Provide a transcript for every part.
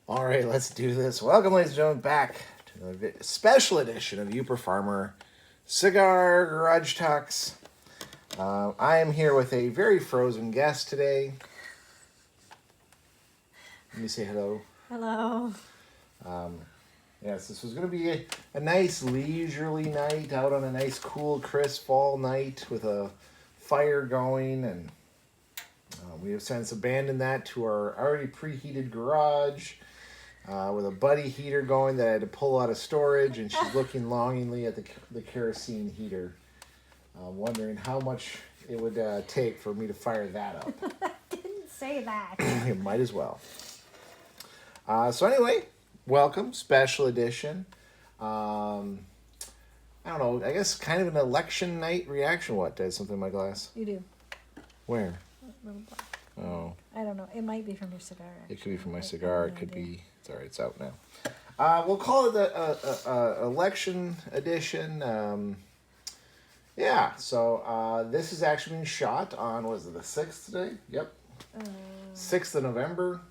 All right, let's do this. Welcome, ladies and gentlemen, back to another special edition of Yooperfarmer Cigar Garage Talks. I am here with a very frozen guest today. Let me say hello. Hello. Yes, this was going to be a nice leisurely night out on a nice, cool, crisp fall night with a fire going, and we have since abandoned that to our already preheated garage. With a buddy heater going that I had to pull out of storage, and she's looking longingly at the kerosene heater, wondering how much it would take for me to fire that up. I didn't say that. You might as well. So anyway, welcome, special edition. I don't know, I guess kind of an election night reaction. What, did something in my glass? You do. Where? Little black. Oh. I don't know. It might be from your cigar. Actually. It could be from my cigar. It could be. It's all right. It's out now. We'll call it the election edition. Yeah. So this is actually being shot on. What is it? The 6th today? Yep. 6th of November.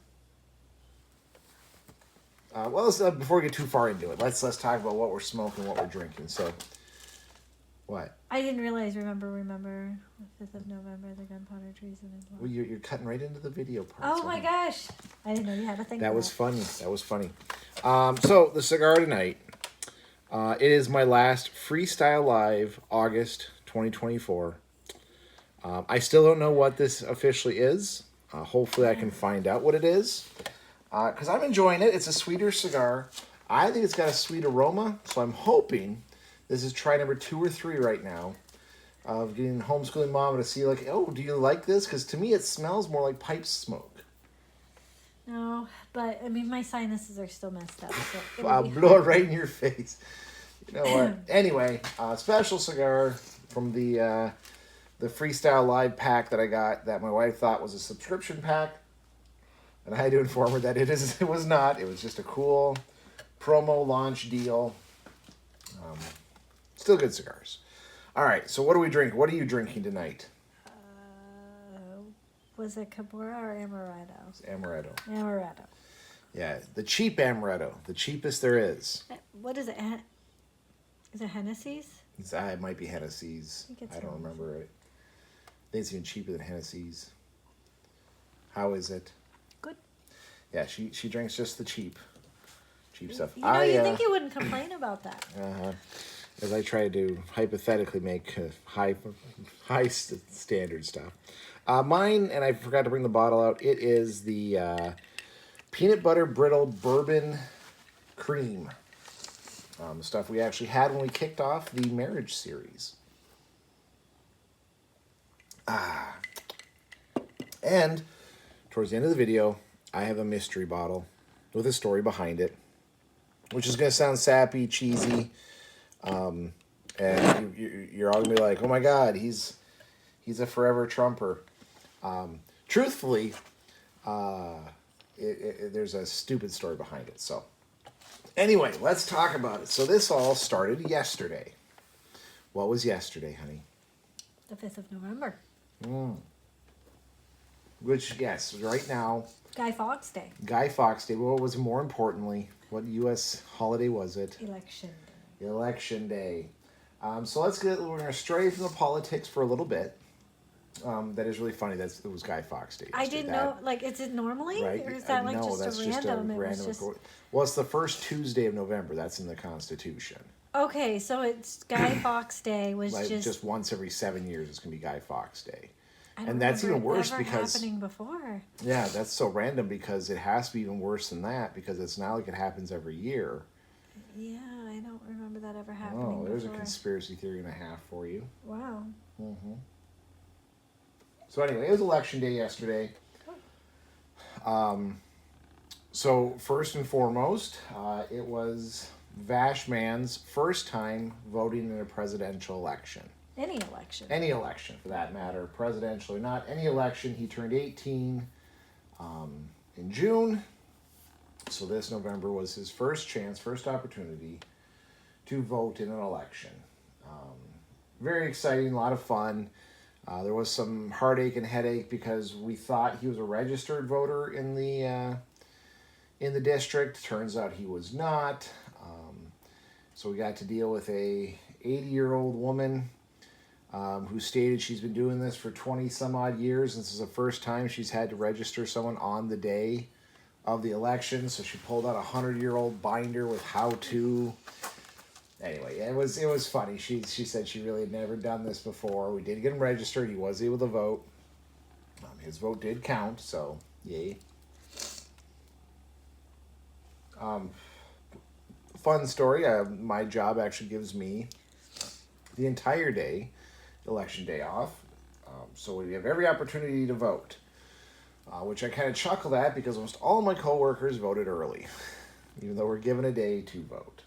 Well, let's, before we get too far into it, let's talk about what we're smoking, what we're drinking. So, what? I didn't realize. Remember the 5th of November, the gunpowder treason as well. Well, you're cutting right into the video part. Oh my gosh! I didn't know you had a thing. That was funny. That was funny. So the cigar tonight. It is my last freestyle live, August 2024. I still don't know what this officially is. Hopefully, I can find out what it is. Because I'm enjoying it. It's a sweeter cigar. I think it's got a sweet aroma. So I'm hoping this is try number 2 or 3 right now of getting Homeschooling Mama to see, like, oh, do you like this? Because to me, it smells more like pipe smoke. No, but I mean, my sinuses are still messed up. So I'll blow it right in your face. You know what? Anyway, special cigar from the Freestyle Live pack that I got that my wife thought was a subscription pack. And I had to inform her that it was not. It was just a cool promo launch deal. Still good cigars. All right, so what do we drink? What are you drinking tonight? Was it Cabora or Amaretto? It's Amaretto. Amaretto. Yeah, the cheap Amaretto. The cheapest there is. What is it? Is it Hennessy's? It might be Hennessy's. I don't remember it. I think it's even cheaper than Hennessy's. How is it? Good. Yeah, she drinks just the cheap stuff. You know, you think you wouldn't complain about that. As I try to hypothetically make high standard stuff. Mine, and I forgot to bring the bottle out, it is the peanut butter brittle bourbon cream. Stuff we actually had when we kicked off the marriage series. And towards the end of the video, I have a mystery bottle with a story behind it, which is going to sound sappy, cheesy, and you're all going to be like, oh my God, he's a forever Trumper. Truthfully, there's a stupid story behind it. So anyway, let's talk about it. So this all started yesterday. What was yesterday, honey? The 5th of November. Which, yes, right now. Guy Fawkes Day. Guy Fawkes Day. What was more importantly, what U.S. holiday was it? Election Day. Election Day. So we're going to stray from the politics for a little bit. That is really funny. It was Guy Fawkes Day. I didn't know. Like, is it normally, right? or is that That's just a random? Well, it's the first Tuesday of November. That's in the Constitution. Okay, so it's Guy Fawkes Day was like just once every 7 years. It's gonna be Guy Fawkes Day, and that's even worse because happening before. Yeah, that's so random because it has to be even worse than that because it's not like it happens every year. Yeah, I don't remember that ever happening. Oh, there's before. a conspiracy theory and a half for you. Wow. Mm-hmm. So anyway, it was Election Day yesterday. So first and foremost, it was Vashman's first time voting in a presidential election. Any election. Any election, for that matter, presidential or not. Any election. He turned 18 in June. So this November was his first opportunity to vote in an election. Very exciting, a lot of fun. There was some heartache and headache because we thought he was a registered voter in the in the district. Turns out he was not. So we got to deal with a 80-year-old woman who stated she's been doing this for 20 some odd years. This is the first time she's had to register someone on the day of the election. So she pulled out a 100-year-old binder with how to. Anyway, it was funny. She said she really had never done this before. We did get him registered. He was able to vote. His vote did count, so yay. Fun story. My job actually gives me the entire day, election day, off. So we have every opportunity to vote, which I kind of chuckled at because almost all of my coworkers voted early, even though we're given a day to vote.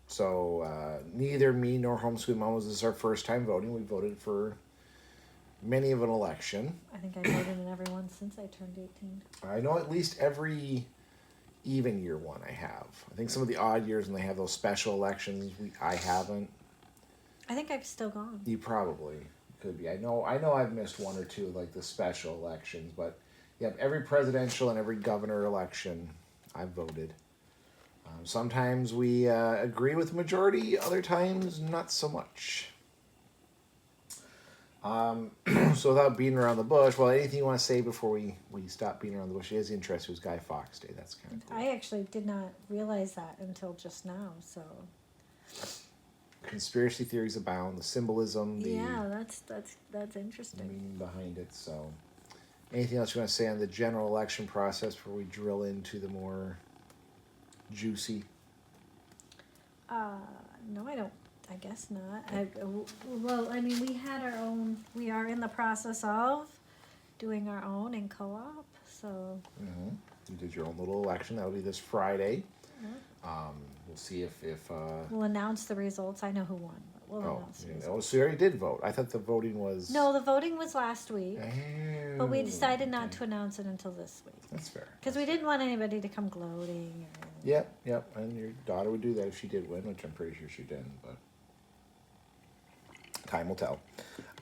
So neither me nor HomeschoolingMama was this our first time voting. We voted for many of an election. I think I voted in every one since I turned 18. I know at least every even year one I have. I think some of the odd years when they have those special elections, I haven't. I think I've still gone. You probably could be. I know I've missed one or two, like the special elections, but yeah, every presidential and every governor election I've voted. Sometimes we agree with the majority, other times not so much. So without beating around the bush, well, anything you want to say before we stop beating around the bush? It is interesting. It was Guy Fawkes Day. That's kind of cool. I actually did not realize that until just now. So Conspiracy theories abound. The symbolism, the that's interesting. meaning behind it. So, anything else you want to say on the general election process before we drill into the more juicy? No, I don't. I guess not. Well, I mean, we had our own. We are in the process of doing our own in co-op. So. Mm-hmm. You did your own little election. That'll be this Friday. Mm-hmm. We'll see if we'll announce the results. I know who won, but we'll announce the results. Oh, so you already did vote. I thought the voting was. No, the voting was last week, but we decided not okay. to announce it until this week. That's fair. Because we didn't want anybody to come gloating. Yep. And your daughter would do that if she did win, which I'm pretty sure she didn't, but time will tell.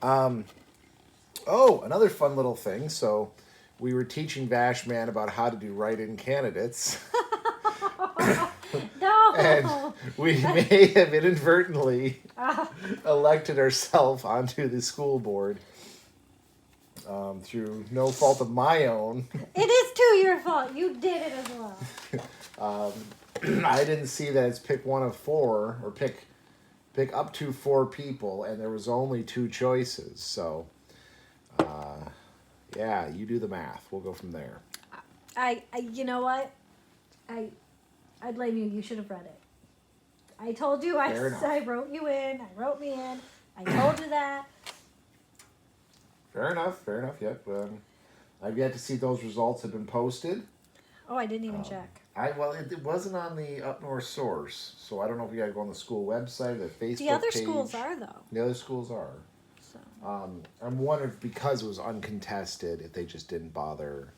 Another fun little thing. So we were teaching Bashman about how to do write-in candidates. No! And we may have inadvertently elected ourselves onto the school board through no fault of my own. It is too your fault. You did it as well. I didn't see that it's pick one of four or pick up to four people, and there was only two choices. So, yeah, you do the math. We'll go from there. I you know what? I blame you. You should have read it. I told you. I wrote you in. I wrote me in. I told you that. Fair enough. Yep. I've yet to see those results have been posted. Oh, I didn't even check. It wasn't on the Up North source, so I don't know if you got to go on the school website, the Facebook page. The other schools are, though. The other schools are. So. I'm wondering if because it was uncontested, if they just didn't bother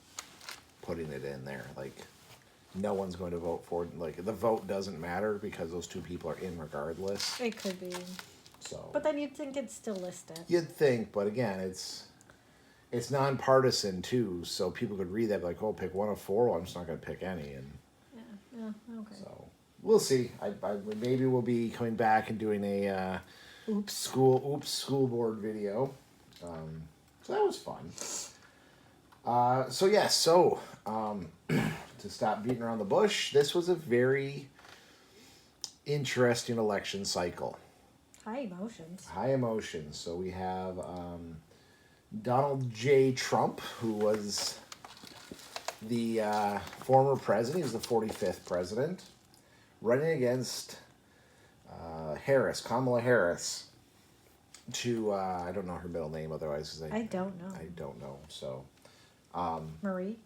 putting it in there. Like, no one's going to vote for it. Like, the vote doesn't matter because those two people are in regardless. It could be. So. But then you'd think it's still listed. You'd think, but again, it's nonpartisan too, so people could read that like, oh, pick one of four. Well, I'm just not going to pick any, and okay. so we'll see. I maybe we'll be coming back and doing a school board video. So that was fun. To stop beating around the bush, this was a very interesting election cycle. High emotions. So we have Donald J. Trump, who was the former president. He was the 45th president, running against Kamala Harris, to, I don't know her middle name otherwise. I don't know. I don't know. So, Marie?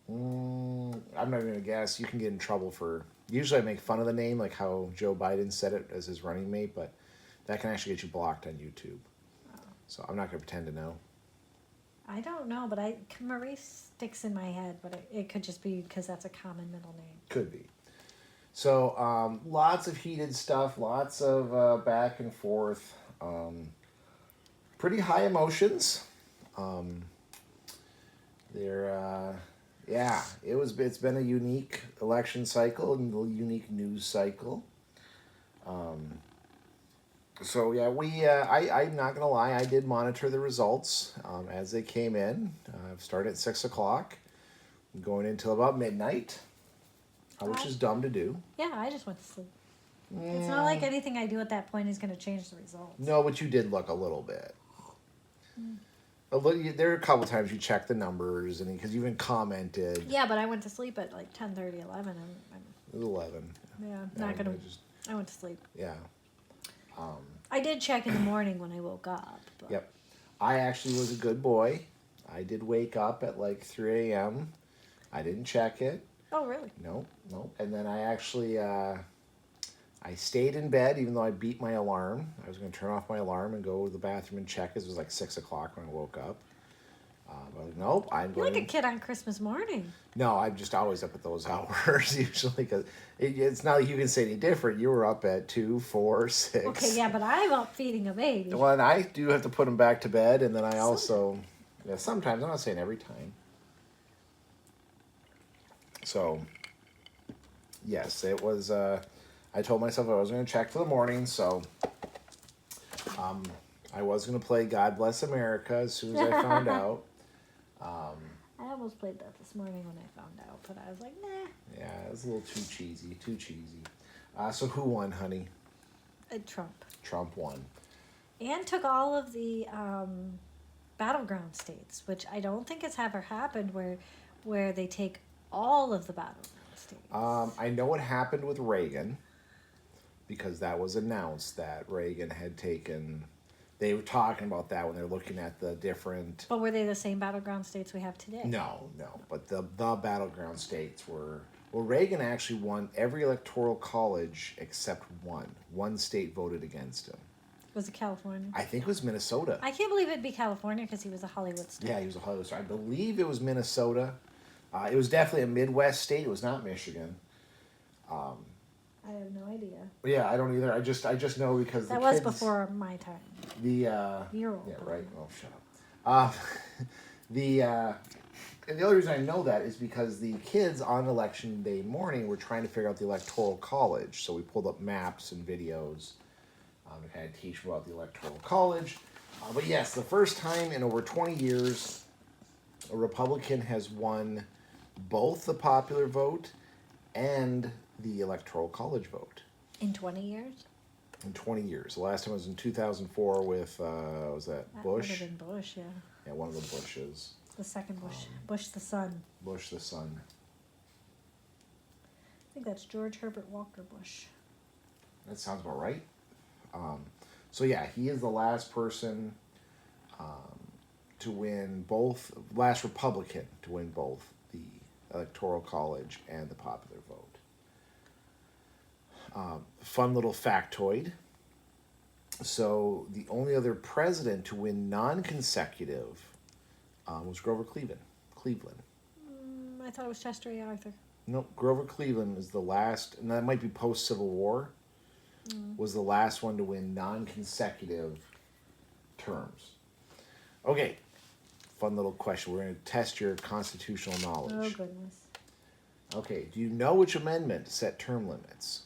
I'm not even going to guess. You can get in trouble for, usually I make fun of the name, like how Joe Biden said it as his running mate, but that can actually get you blocked on YouTube. So I'm not going to pretend to know. I don't know, but Marie sticks in my head, but it could just be because that's a common middle name. Could be. So lots of heated stuff, lots of back and forth, pretty high emotions. Yeah, it's been a unique election cycle and a unique news cycle. So yeah, I'm not gonna lie, I did monitor the results as they came in. Started at 6 o'clock, going until about midnight, which is dumb to do. Yeah, I just went to sleep. It's not like anything I do at that point is going to change the results. No, but you did look a little bit. There are a couple times you checked the numbers, and because you even commented. Yeah, but I went to sleep at like 10:30, 11. It was 11. Yeah, not gonna. I went to sleep. Yeah. I did check in the morning when I woke up. But. Yep. I actually was a good boy. I did wake up at like 3 a.m. I didn't check it. Oh, really? Nope. And then I actually, I stayed in bed even though I beat my alarm. I was going to turn off my alarm and go to the bathroom and check. It was like 6 o'clock when I woke up. But nope, I'm going. You're like a kid on Christmas morning. No, I'm just always up at those hours usually because it's not like you can say any different. You were up at 2, 4, 6. Okay, yeah, but I'm up feeding a baby. Well, and I do have to put him back to bed, and then I also, sometimes, I'm not saying every time. So, yes, it was, I told myself I was going to check for the morning, so I was going to play God Bless America as soon as I found out. I almost played that this morning when I found out, but I was like, nah. Yeah, it was a little too cheesy. So who won, honey? Trump. Trump won. And took all of the battleground states, which I don't think has ever happened where they take all of the battleground states. I know what happened with Reagan because that was announced that Reagan had taken. They were talking about that when they were looking at the different. But were they the same battleground states we have today? No. But the battleground states were. Well, Reagan actually won every electoral college except one. One state voted against him. Was it California? I think it was Minnesota. I can't believe it'd be California because he was a Hollywood star. Yeah, he was a Hollywood star. I believe it was Minnesota. It was definitely a Midwest state. It was not Michigan. I have no idea. Yeah, I don't either. I just know because that was before my time. You're old. Yeah, right. Oh, shut up. And the only reason I know that is because the kids on election day morning were trying to figure out the electoral college. So we pulled up maps and videos to kind of teach them about the electoral college. But yes, the first time in over 20 years, a Republican has won both the popular vote and the electoral college vote. In 20 years? In 20 years. The last time was in 2004 with, was that Bush? That would have been Bush, yeah. Yeah, one of the Bushes. The second Bush. Bush the son. Bush the son. I think that's George Herbert Walker Bush. That sounds about right. So yeah, he is the last person to win both, last Republican to win both the electoral college and the popular vote. Fun little factoid. So the only other president to win non-consecutive was Grover Cleveland. I thought it was Chester A. Arthur. Nope, Grover Cleveland is the last, and that might be post-Civil War, was the last one to win non-consecutive terms. Okay, fun little question. We're going to test your constitutional knowledge. Oh, goodness. Okay, do you know which amendment set term limits?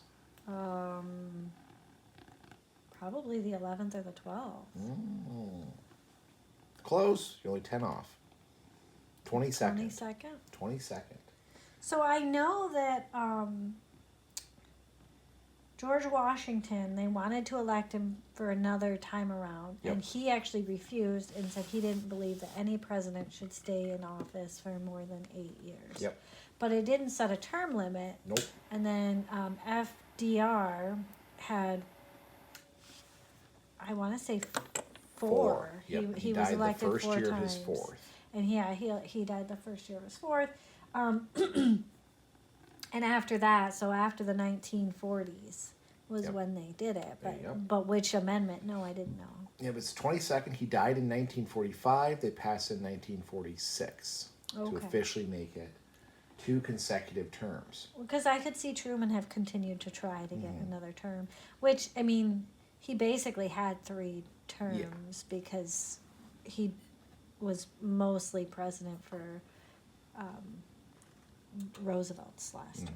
Probably the 11th or the 12th. Close. You're only 10 off. 22nd. 22nd? 22nd. So I know that George Washington, they wanted to elect him for another time around. Yep. And he actually refused and said he didn't believe that any president should stay in office for more than 8 years. Yep. But it didn't set a term limit. Nope. And then FDR had, I want to say, four. Yep. He was elected the first 4 year times. of his fourth. And yeah, he died the first year of his fourth. And after that, so after the 1940s was Yep. when they did it. There you go. But which amendment? No, I didn't know. Yeah, but it's 22nd. He died in 1945. They passed in 1946 to Okay. officially make it 2 consecutive terms. Because I could see Truman have continued to try to get another term. Which, I mean, he basically had 3 terms because he was mostly president for Roosevelt's last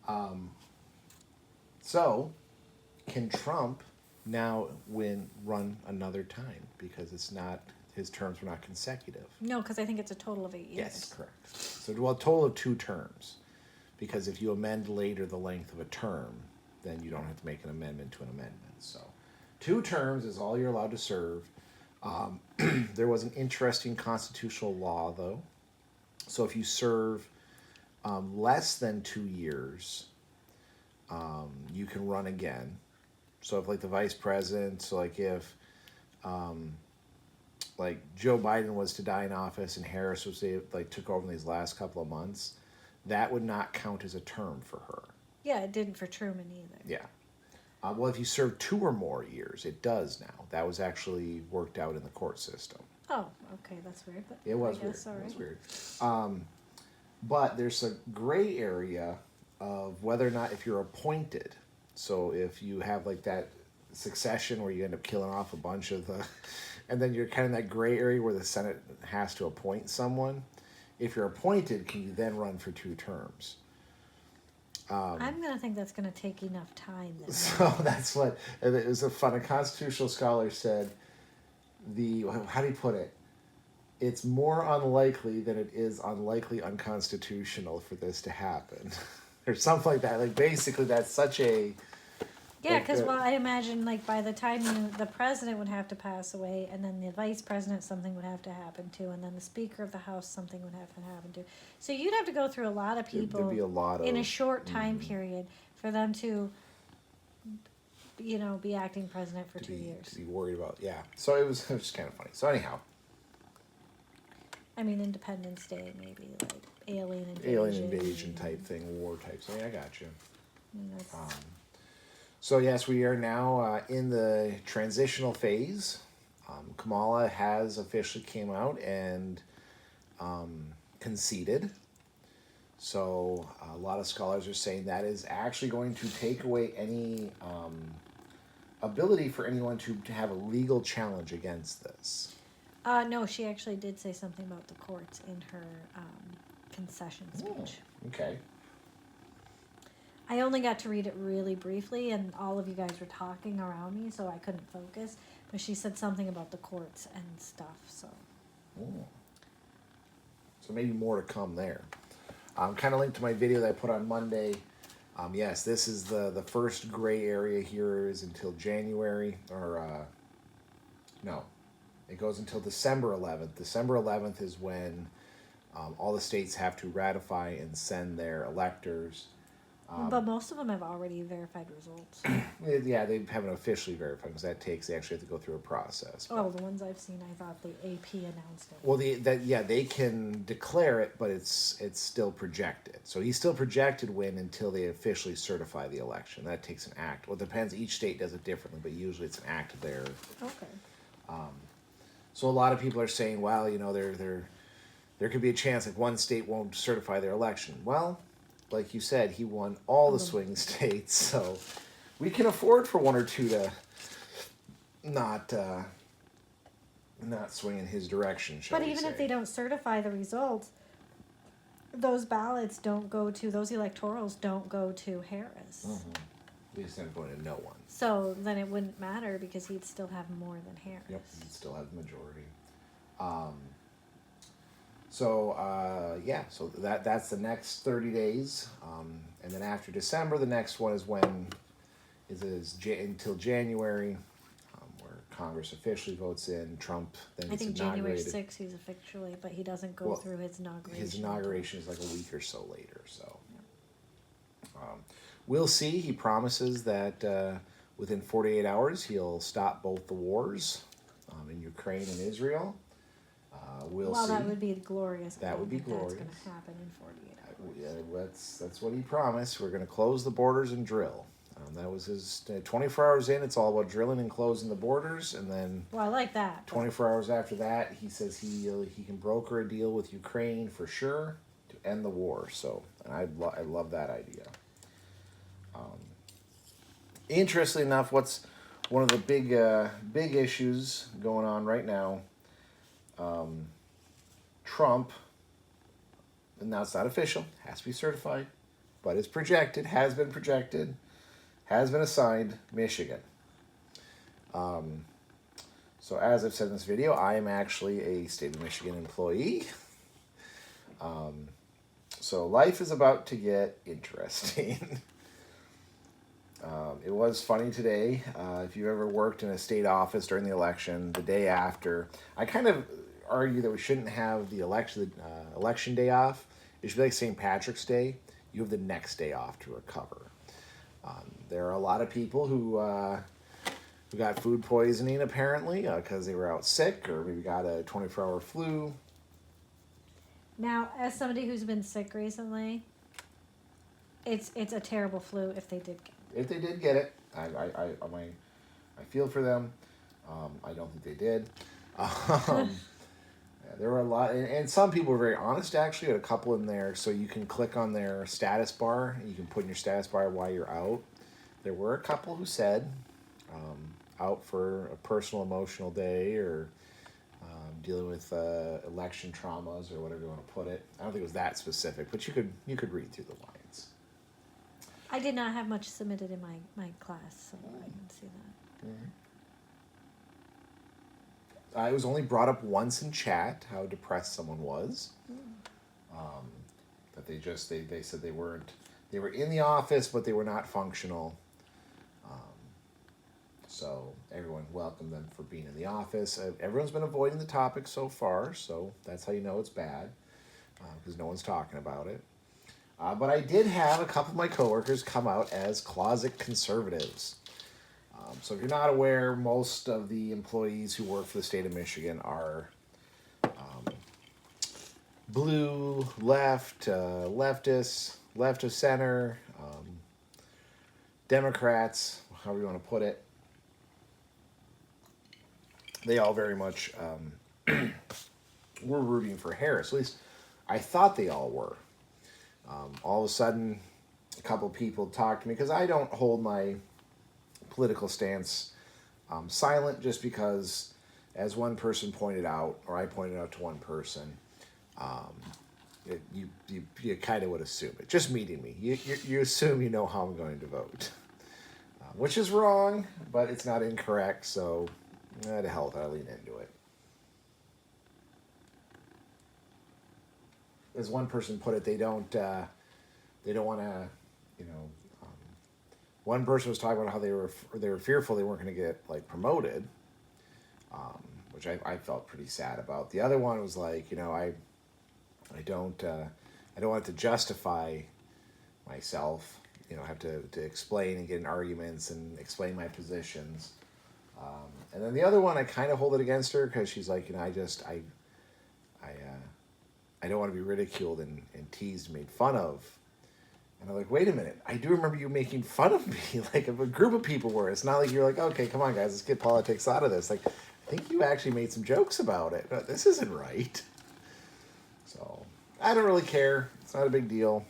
term. So, can Trump now run another time because his terms were not consecutive? No, because I think it's a total of 8 years. Yes, correct. So, well, a total of 2 terms, because if you amend later the length of a term, then you don't have to make an amendment to an amendment. So, 2 terms is all you're allowed to serve. There was an interesting constitutional law, though. So, if you serve less than 2 years, you can run again. So if like the vice president, so like if like Joe Biden was to die in office and Harris was took over in these last couple of months, that would not count as a term for her. Yeah, it didn't for Truman either. Yeah. Well, if you serve 2 or more years, it does now. That was actually worked out in the court system. Oh, okay, that's weird. But It was weird. It was weird. But there's a gray area of whether or not if you're appointed. So if you have like that succession where you end up killing off a bunch of the, and then you're kind of in that gray area where the Senate has to appoint someone. If you're appointed, can you then run for 2 terms? I'm going to think that's going to take enough time. So that's what, it was a constitutional scholar said, how do you put it? It's more unlikely than it is unlikely unconstitutional for this to happen. Or something like that. Like, basically, that's such a... Yeah, because, well, I imagine, like, by the time the president would have to pass away, and then the vice president, something would have to happen to, and then the speaker of the House, something would have to happen to. So you'd have to go through a lot of people There'd be a lot in a short time period for them to, be acting president for 2 years. To be worried about, yeah. So it was just kind of funny. So anyhow. I mean, Independence Day, maybe, like, alien invasion type thing, war type thing. I got you. Mm, So yes, we are now in the transitional phase. Kamala has officially came out and conceded. So a lot of scholars are saying that is actually going to take away any ability for anyone to have a legal challenge against this. No, she actually did say something about the courts in her concession speech. Okay. I only got to read it really briefly, and all of you guys were talking around me, so I couldn't focus. But she said something about the courts and stuff, so. So maybe more to come there. Kind of linked to my video that I put on Monday. Yes, this is the first gray area here is until January, or no, it goes until December 11th. December 11th is when all the states have to ratify and send their electors. But most of them have already verified results. Yeah, they haven't officially verified because they actually have to go through a process. Oh, the ones I've seen, I thought the AP announced it. Well, they can declare it, but it's still projected. So he's still projected win until they officially certify the election. That takes an act. Well, it depends. Each state does it differently, but usually it's an act there. Okay. So a lot of people are saying, well, there could be a chance like one state won't certify their election. Well, like you said, he won all the swing states, so we can afford for 1 or 2 to not swing in his direction, shall we say. But even if they don't certify the results, those ballots don't go to, those electorals don't go to Harris. Mm-hmm. They just end up going to no one. So then it wouldn't matter because he'd still have more than Harris. Yep, he'd still have the majority. So that's the next 30 days. And then after December, the next one is until January, where Congress officially votes in. Trump then gets inaugurated. I think January 6th he's officially, but he doesn't go through his inauguration. His inauguration is like a week or so later. So we'll see. He promises that within 48 hours he'll stop both the wars in Ukraine and Israel. We'll see. That would be glorious. That would be glorious. That's going to happen in 48 hours. Yeah, that's what he promised. We're going to close the borders and drill. That was his 24 hours in. It's all about drilling and closing the borders, and then. Well, I like that. 24 hours after that, he says he can broker a deal with Ukraine for sure to end the war. So, and I love that idea. Interestingly enough, what's one of the big issues going on right now? Trump now it's not official, has to be certified, but it's projected, has been assigned Michigan. So as I've said in this video, I am actually a state of Michigan employee. So life is about to get interesting. It was funny today. If you ever worked in a state office during the election, the day after, I kind of argue that we shouldn't have the election day off. It should be like St. Patrick's Day. You have the next day off to recover. There are a lot of people who got food poisoning apparently because they were out sick or maybe got a 24-hour flu. Now, as somebody who's been sick recently, it's a terrible flu if they did get it. If they did get it, I feel for them. I don't think they did. There were a lot, and some people were very honest actually. Had a couple in there, so you can click on their status bar. You can put in your status bar while you're out. There were a couple who said out for a personal emotional day or dealing with election traumas or whatever you want to put it. I don't think it was that specific, but you could read through the lines. I did not have much submitted in my class, so I didn't see that. Mm-hmm. It was only brought up once in chat how depressed someone was. That they said they were in the office but they were not functional. So everyone welcomed them for being in the office. Everyone's been avoiding the topic so far, so that's how you know it's bad, because no one's talking about it. But I did have a couple of my coworkers come out as closet conservatives. So if you're not aware, most of the employees who work for the state of Michigan are blue, leftists, left of center, Democrats, however you want to put it. They all very much were rooting for Harris. At least I thought they all were. All of a sudden, a couple of people talked to me because I don't hold my political stance silent just because, as one person pointed out, or I pointed out to one person, you kind of would assume it. Just meeting me, you assume you know how I'm going to vote, which is wrong, but it's not incorrect. So, to hell with it, I lean into it. As one person put it, they don't want to, one person was talking about how they were fearful they weren't going to get like promoted, which I felt pretty sad about. The other one was like, I don't have to justify myself, have to explain and get in arguments and explain my positions. And then the other one, I kind of hold it against her because she's like, I don't want to be ridiculed and teased, made fun of. And I'm like, wait a minute, I do remember you making fun of me, like if a group of people were. It's not like you're like, okay, come on guys, let's get politics out of this. Like, I think you actually made some jokes about it. This isn't right. So, I don't really care. It's not a big deal.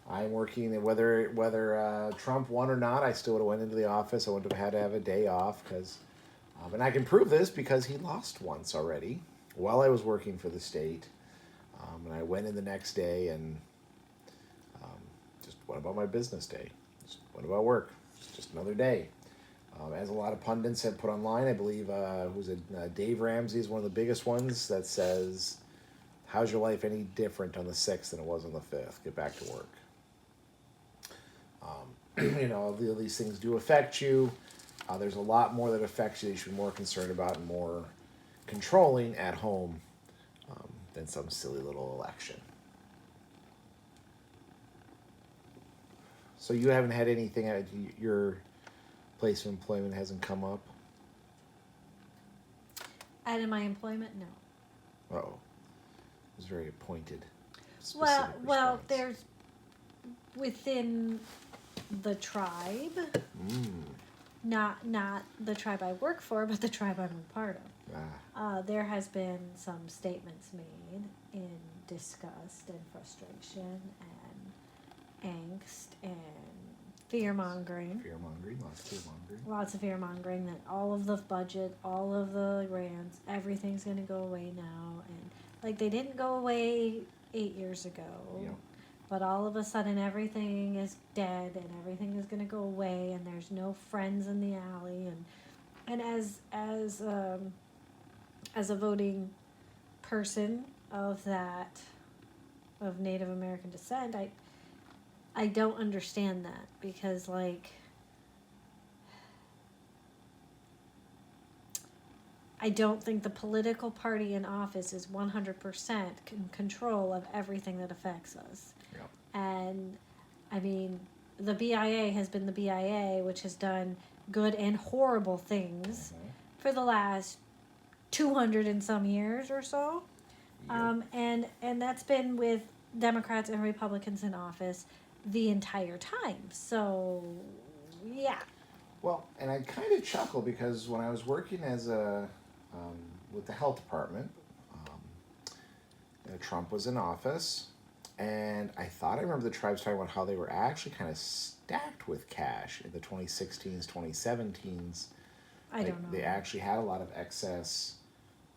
I'm working, and whether Trump won or not, I still would have went into the office. I wouldn't have had to have a day off because, and I can prove this because he lost once already while I was working for the state. And I went in the next day and just went about my business day. Just went about work. It's just another day. As a lot of pundits have put online, I believe, Dave Ramsey is one of the biggest ones that says, how's your life any different on the 6th than it was on the 5th? Get back to work. These things do affect you. There's a lot more that affects you that you should be more concerned about and more controlling at home than some silly little election. So you haven't had anything at your place of employment hasn't come up? Out of my employment, no. Uh-oh. It was very pointed. Well, there's within the tribe, not the tribe I work for, but the tribe I'm a part of. There has been some statements made in disgust and frustration and angst and fear-mongering. Lots of fear-mongering that all of the budget, all of the grants, everything's going to go away now. And, like, they didn't go away 8 years ago. Yeah. But all of a sudden everything is dead and everything is going to go away and there's no friends in the alley and as a voting person of Native American descent, I don't understand that because like I don't think the political party in office is 100% in control of everything that affects us. Yeah. And I mean, the BIA has been the BIA, which has done good and horrible things for the last 200 and some years or so. Yep. And that's been with Democrats and Republicans in office the entire time. So, yeah. Well, and I kind of chuckle because when I was working as with the health department, Trump was in office, and I thought I remember the tribes talking about how they were actually kind of stacked with cash in the 2016s, 2017s. I don't know. They actually had a lot of excess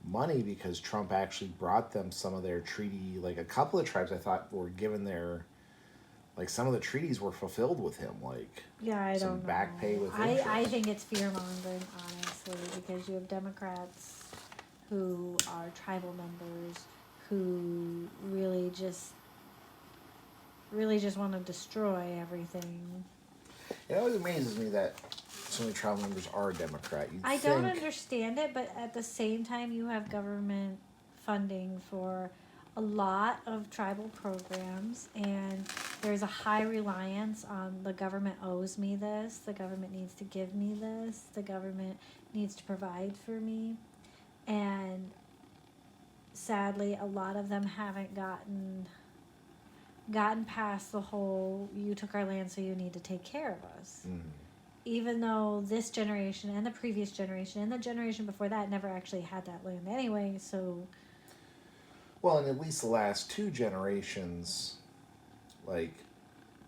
money because Trump actually brought them some of their treaty, like a couple of tribes I thought were given their, like some of the treaties were fulfilled with him, like I some don't know. back pay with interest. I think it's fear mongering, honestly, because you have Democrats who are tribal members who really just want to destroy everything. It always amazes me that so many tribal members are Democrat. I don't understand it, but at the same time, you have government funding for a lot of tribal programs, and there's a high reliance on the government owes me this, the government needs to give me this, the government needs to provide for me, and sadly, a lot of them haven't gotten past the whole "you took our land, so you need to take care of us." Mm. Even though this generation and the previous generation and the generation before that never actually had that land anyway, so. Well, and at least the last two generations, like,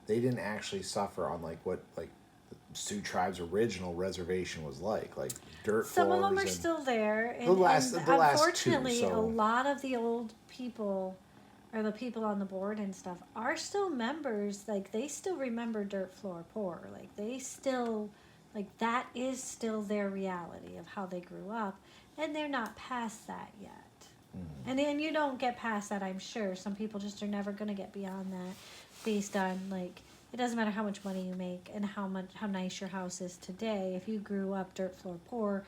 they didn't actually suffer on like what like the Sioux tribe's original reservation was like dirt floors. Some of them are still there, and, the last unfortunately, two, so. a lot of the old people, or the people on the board and stuff, are still members. Like they still remember dirt floor poor. Like they still, like that is still their reality of how they grew up, and they're not past that yet. Mm-hmm. And you don't get past that, I'm sure. Some people just are never going to get beyond that based on, like, it doesn't matter how much money you make and how nice your house is today. If you grew up dirt floor poor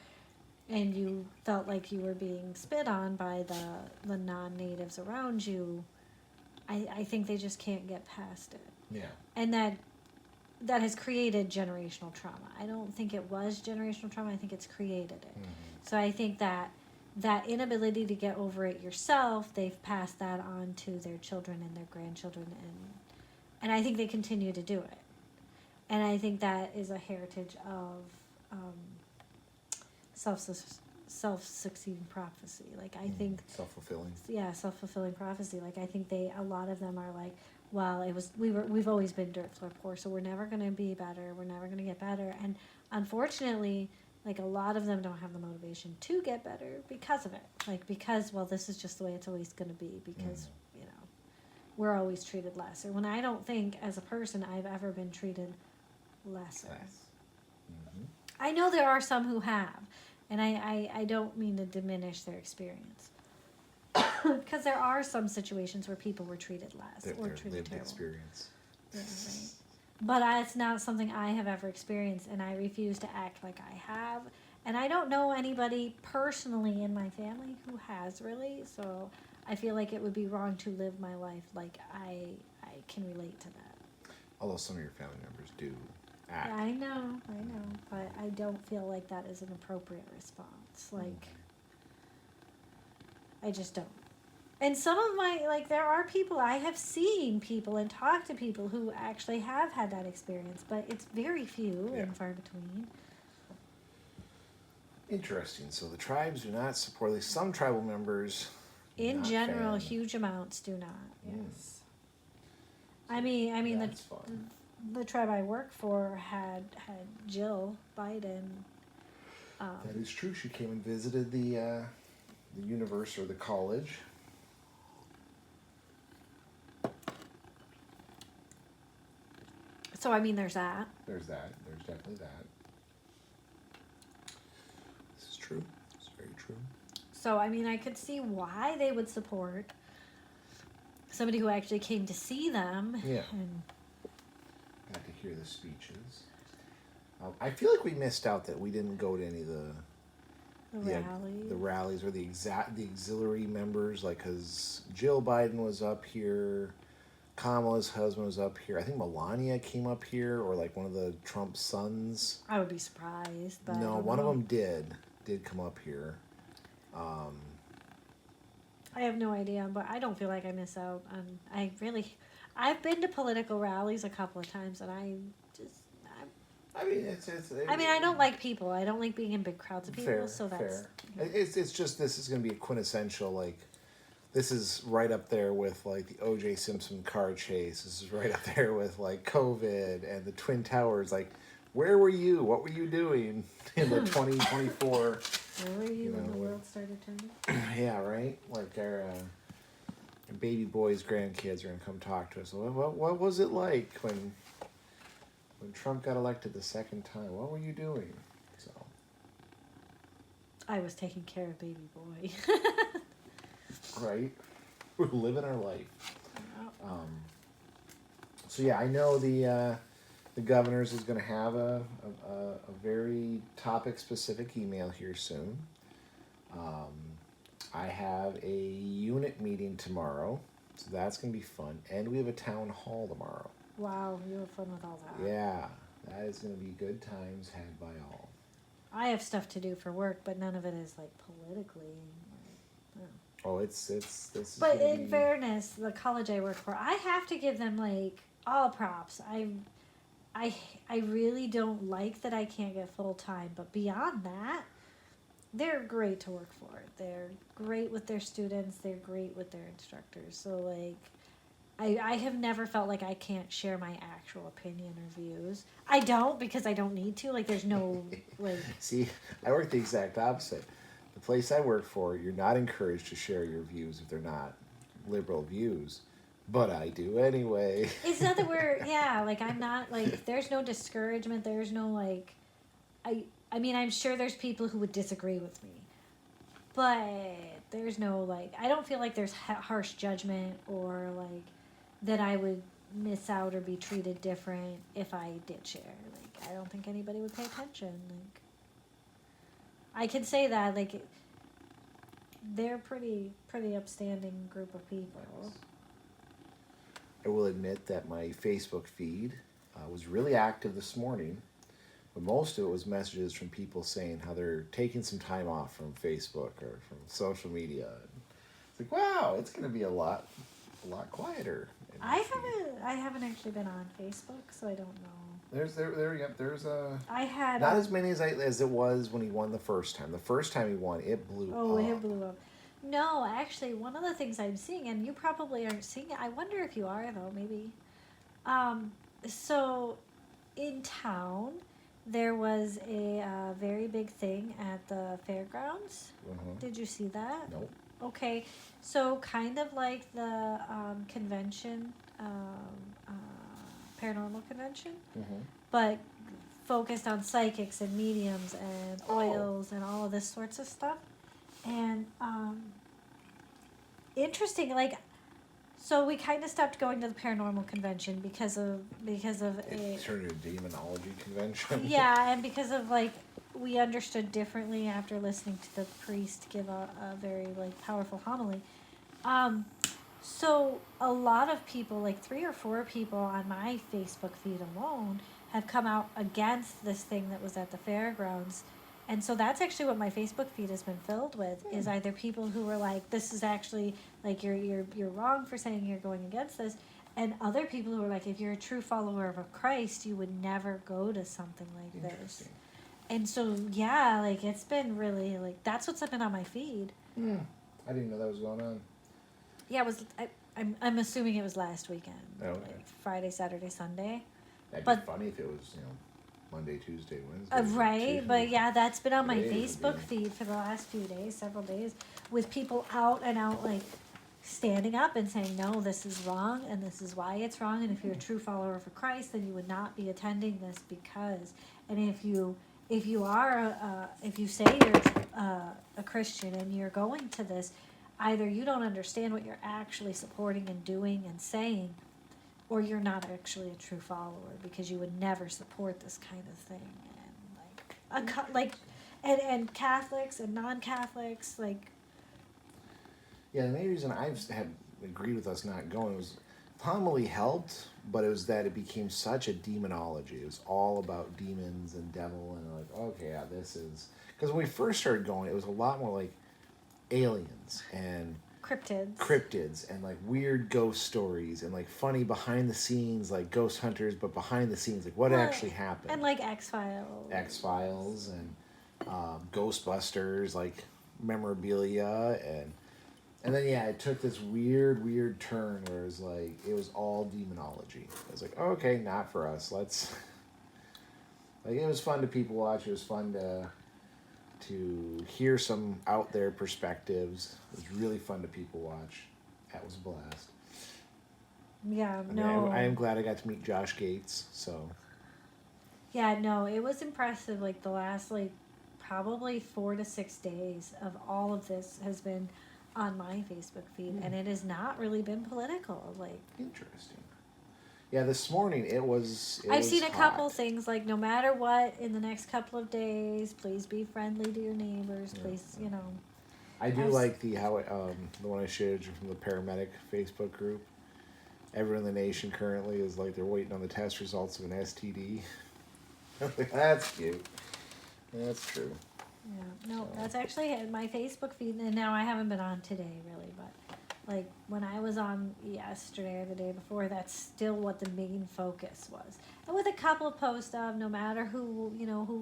and you felt like you were being spit on by the non-natives around you, I think they just can't get past it. Yeah. And that has created generational trauma. I don't think it was generational trauma. I think it's created it. Mm-hmm. So I think that inability to get over it yourself, they've passed that on to their children and their grandchildren, and I think they continue to do it. And I think that is a heritage of self-succeeding prophecy. Like I think self-fulfilling. Yeah, self-fulfilling prophecy. Like I think a lot of them are like, well, we've always been dirt floor poor, so we're never going to be better. We're never going to get better. And unfortunately, like a lot of them don't have the motivation to get better because of it. Like because, well, this is just the way it's always going to be because, you know, we're always treated lesser. When I don't think as a person I've ever been treated lesser. Mm-hmm. I know there are some who have, and I don't mean to diminish their experience. Because there are some situations where people were treated less or treated lived terrible. Experience. Yeah, right. But it's not something I have ever experienced, and I refuse to act like I have. And I don't know anybody personally in my family who has really, so I feel like it would be wrong to live my life like I can relate to that. Although some of your family members do act. Yeah, I know, but I don't feel like that is an appropriate response. Like, I just don't. And some of there are people, I have seen people and talked to people who actually have had that experience, but it's very few and far between. Interesting. So the tribes do not support, at least some tribal members. In general, huge amounts do not, yes. I mean, the tribe I work for had Jill Biden. That is true. She came and visited the university or the college. So, I mean, there's that. There's that. There's definitely that. This is true. It's very true. So, I mean, I could see why they would support somebody who actually came to see them. Yeah. And Got to hear the speeches. I feel like we missed out that we didn't go to any of the rallies or the auxiliary members, like, because Jill Biden was up here, Kamala's husband was up here. I think Melania came up here, or like one of the Trump sons. I would be surprised. But No, one of them did come up here. I have no idea, but I don't feel like I miss out on. I've been to political rallies a couple of times, and I mean, I don't like people. I don't like being in big crowds of people. Fair, so that's fair. It's just, this is going to be a quintessential, like, this is right up there with like the O.J. Simpson car chase. This is right up there with like COVID and the Twin Towers. Like, where were you? What were you doing in the 2024? Where were you when the world started turning? Yeah, right. Like our baby boys' grandkids are gonna come talk to us. What was it like when Trump got elected the second time? What were you doing? So I was taking care of baby boy. Right, we're living our life. So yeah, I know the governor's is going to have a very topic specific email here soon. I have a unit meeting tomorrow, so that's going to be fun, and we have a town hall tomorrow. Wow, you were fun with all that. Yeah, that is going to be good times had by all. I have stuff to do for work, but none of it is like politically. Oh, this is. But in fairness, the college I work for, I have to give them like all props. I really don't like that I can't get full time, but beyond that, they're great to work for. They're great with their students. They're great with their instructors. So like, I have never felt like I can't share my actual opinion or views. I don't, because I don't need to. Like, there's no like. See, I work the exact opposite. The place I work for, you're not encouraged to share your views if they're not liberal views, but I do anyway. It's not that like, I'm not, like, there's no discouragement, there's no, like, I mean, I'm sure there's people who would disagree with me, but there's no, like, I don't feel like there's harsh judgment or, like, that I would miss out or be treated different if I did share. Like, I don't think anybody would pay attention, like. I can say that, like, they're pretty upstanding group of people. Nice. I will admit that my Facebook feed was really active this morning, but most of it was messages from people saying how they're taking some time off from Facebook or from social media. It's like, wow, it's going to be a lot quieter. I haven't actually been on Facebook, so I don't know. There's a. I had not as many as it was when he won the first time. The first time he won, it blew up. Oh, it blew up. No, actually, one of the things I'm seeing, and you probably aren't seeing it. I wonder if you are though. Maybe. So, in town, there was a very big thing at the fairgrounds. Did you see that? Nope. Okay, so kind of like the convention. Paranormal convention, but focused on psychics and mediums and oils and all of this sorts of stuff. And interesting, like, so we kind of stopped going to the paranormal convention because of it turned into a demonology convention. Yeah, and because of, like, we understood differently after listening to the priest give a very, like, powerful homily. So a lot of people, like 3 or 4 people on my Facebook feed alone, have come out against this thing that was at the fairgrounds. And so that's actually what my Facebook feed has been filled with, is either people who were like, this is actually, like, you're wrong for saying you're going against this, and other people who are like, if you're a true follower of Christ, you would never go to something like this. And so, yeah, like, it's been really, like, that's what's been on my feed. I didn't know that was going on. Yeah, it was. I'm assuming it was last weekend. Oh, okay. Like Friday, Saturday, Sunday. That'd be funny if it was, Monday, Tuesday, Wednesday. Right, Tuesday. but yeah, that's been on my Today would Facebook be- feed for the last few days, several days, with people out and out, like, standing up and saying, no, this is wrong and this is why it's wrong. And if you're a true follower of Christ, then you would not be attending this because, and if you are, if you say you're a Christian and you're going to this, either you don't understand what you're actually supporting and doing and saying, or you're not actually a true follower because you would never support this kind of thing. And Catholics and non-Catholics, like. Yeah, the main reason I've had agreed with us not going was homily helped, but it was that it became such a demonology. It was all about demons and devil, and like, okay, yeah, this is because when we first started going, it was a lot more like aliens and cryptids and like weird ghost stories and like funny behind the scenes, like ghost hunters, but behind the scenes, like what actually happened, and like X-Files and Ghostbusters, like memorabilia and then yeah, it took this weird turn where it was all demonology. I was like, oh, okay, not for us. Let's like it was fun to people watch. It was fun to hear some out there perspectives. It was really fun to people watch. That was a blast. Yeah, I mean, I am glad I got to meet Josh Gates. So. Yeah, no, it was impressive. Like the last probably 4 to 6 days of all of this has been on my Facebook feed, and it has not really been political. Like interesting. Yeah, this morning it was. I've seen a couple things like no matter what in the next couple of days, please be friendly to your neighbors. Please, you know. I do like the one I shared from the paramedic Facebook group. Everyone in the nation currently is like they're waiting on the test results of an STD. That's cute. That's true. Yeah, no, that's actually my Facebook feed, and now I haven't been on today really, but like when I was on yesterday or the day before, that's still what the main focus was. And with a couple of posts of no matter who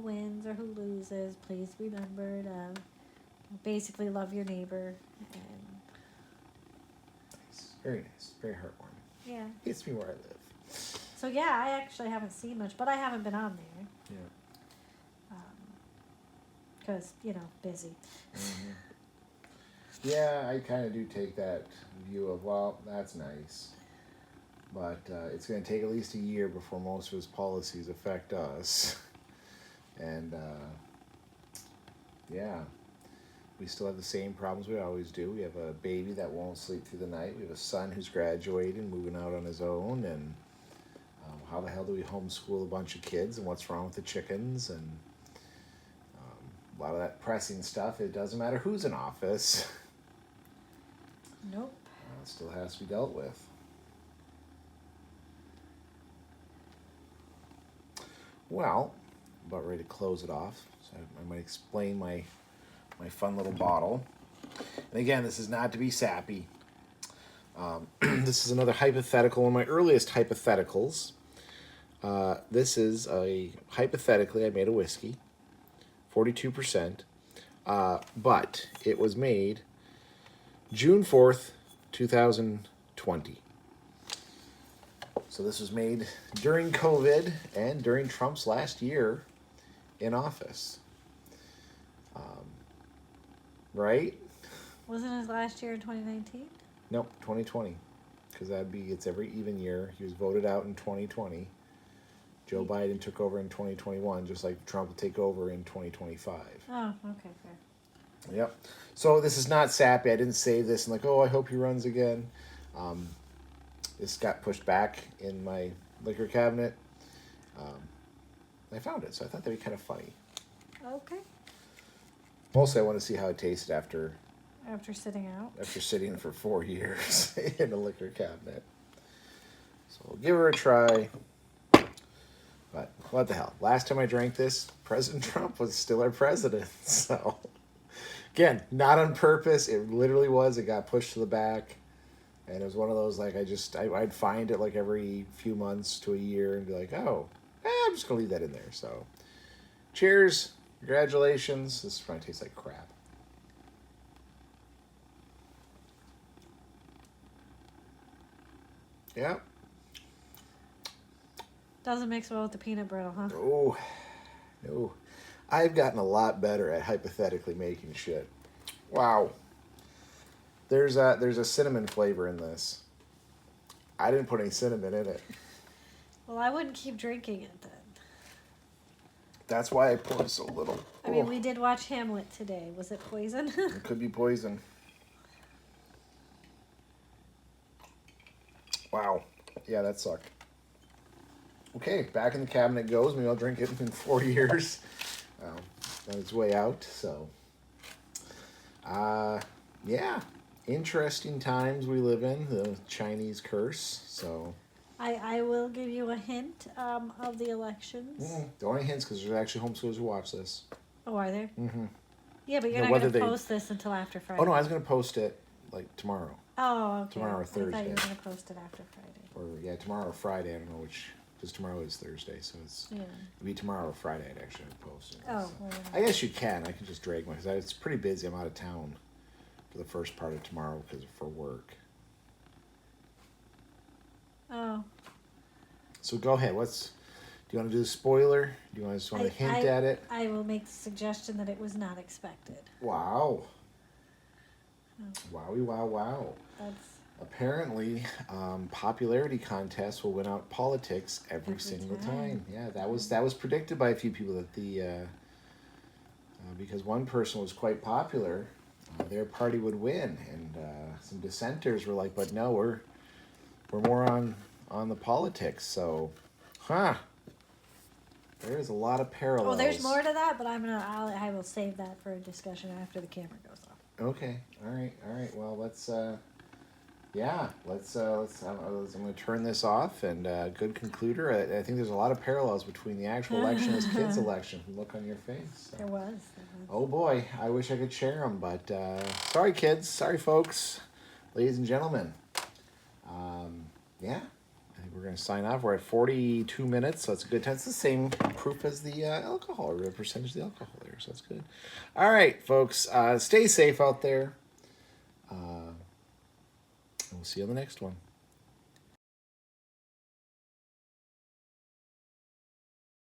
wins or who loses, please remember to basically love your neighbor. And nice, very nice, very heartwarming. Yeah, gets me where I live. So yeah, I actually haven't seen much, but I haven't been on there. Yeah. Because, busy. Mm-hmm. Yeah, I kind of do take that view of, well, that's nice. But it's going to take at least a year before most of his policies affect us. And, yeah, we still have the same problems we always do. We have a baby that won't sleep through the night. We have a son who's graduating, moving out on his own. And how the hell do we homeschool a bunch of kids? And what's wrong with the chickens? And a lot of that pressing stuff, it doesn't matter who's in office. Nope. It still has to be dealt with. Well, about ready to close it off. So I might explain my fun little bottle. And again, this is not to be sappy. This is another hypothetical, one of my earliest hypotheticals. This is hypothetically, I made a whiskey. 42%, but it was made June 4th, 2020. So this was made during COVID and during Trump's last year in office. Right? Wasn't his last year in 2019? Nope, 2020. Because it's every even year. He was voted out in 2020. Joe Biden took over in 2021, just like Trump will take over in 2025. Oh, okay, fair. Yep. So this is not sappy. I didn't save this and I hope he runs again. This got pushed back in my liquor cabinet. I found it, so I thought that'd be kind of funny. Okay. Mostly I want to see how it tasted after sitting out. After sitting for 4 years in a liquor cabinet. So we'll give her a try. But what the hell? Last time I drank this, President Trump was still our president. So, again, not on purpose. It literally was. It got pushed to the back. And it was one of those, I'd find it every few months to a year and be like, oh, I'm just going to leave that in there. So, cheers. Congratulations. This probably tastes like crap. Yeah. Doesn't mix well with the peanut brittle, huh? Oh, no. I've gotten a lot better at hypothetically making shit. Wow. There's a cinnamon flavor in this. I didn't put any cinnamon in it. Well, I wouldn't keep drinking it then. That's why I poured so little. I mean, we did watch Hamlet today. Was it poison? It could be poison. Wow. Yeah, that sucked. Okay, back in the cabinet it goes. Maybe I'll drink it in 4 years. On its way out, so. Yeah. Interesting times we live in, the Chinese curse, so. I will give you a hint of the elections. Don't any hints, because there's actually homeschoolers who watch this. Oh, are there? Mm-hmm. Yeah, but you're No, not going whether to post this until after Friday. Oh, no, I was going to post it, like, tomorrow. Oh, okay. Tomorrow or I thought you Thursday. were going to post it after Friday. Or, yeah, tomorrow or Friday. I don't know which, because tomorrow is Thursday, so it's... Yeah. It'd be tomorrow or Friday I'd actually have to post it. Oh, So. well, I guess you can. I can just drag my... Because it's pretty busy. I'm out of town for the first part of tomorrow because for work. Oh. So go ahead. Do you want to do the spoiler? Do you just want to hint at it? I will make the suggestion that it was not expected. Wow. Oh. Wowie, wow, wow. That's... Apparently, popularity contests will win out politics every single time. Yeah, that was predicted by a few people that because one person was quite popular, their party would win, and some dissenters were like, "But no, we're more on the politics." So, there is a lot of parallels. Oh, there's more to that, but I will save that for a discussion after the camera goes off. Okay. All right. Well, let's. I'm going to turn this off, and good concluder. I think there's a lot of parallels between the actual election and this kid's election. Look on your face. So. There was. Oh boy, I wish I could share them, but sorry kids, sorry folks, ladies and gentlemen. I think we're going to sign off. We're at 42 minutes, so it's a good time. It's the same proof as the alcohol, or the percentage of the alcohol there, so that's good. All right, folks, stay safe out there. We'll see you on the next one.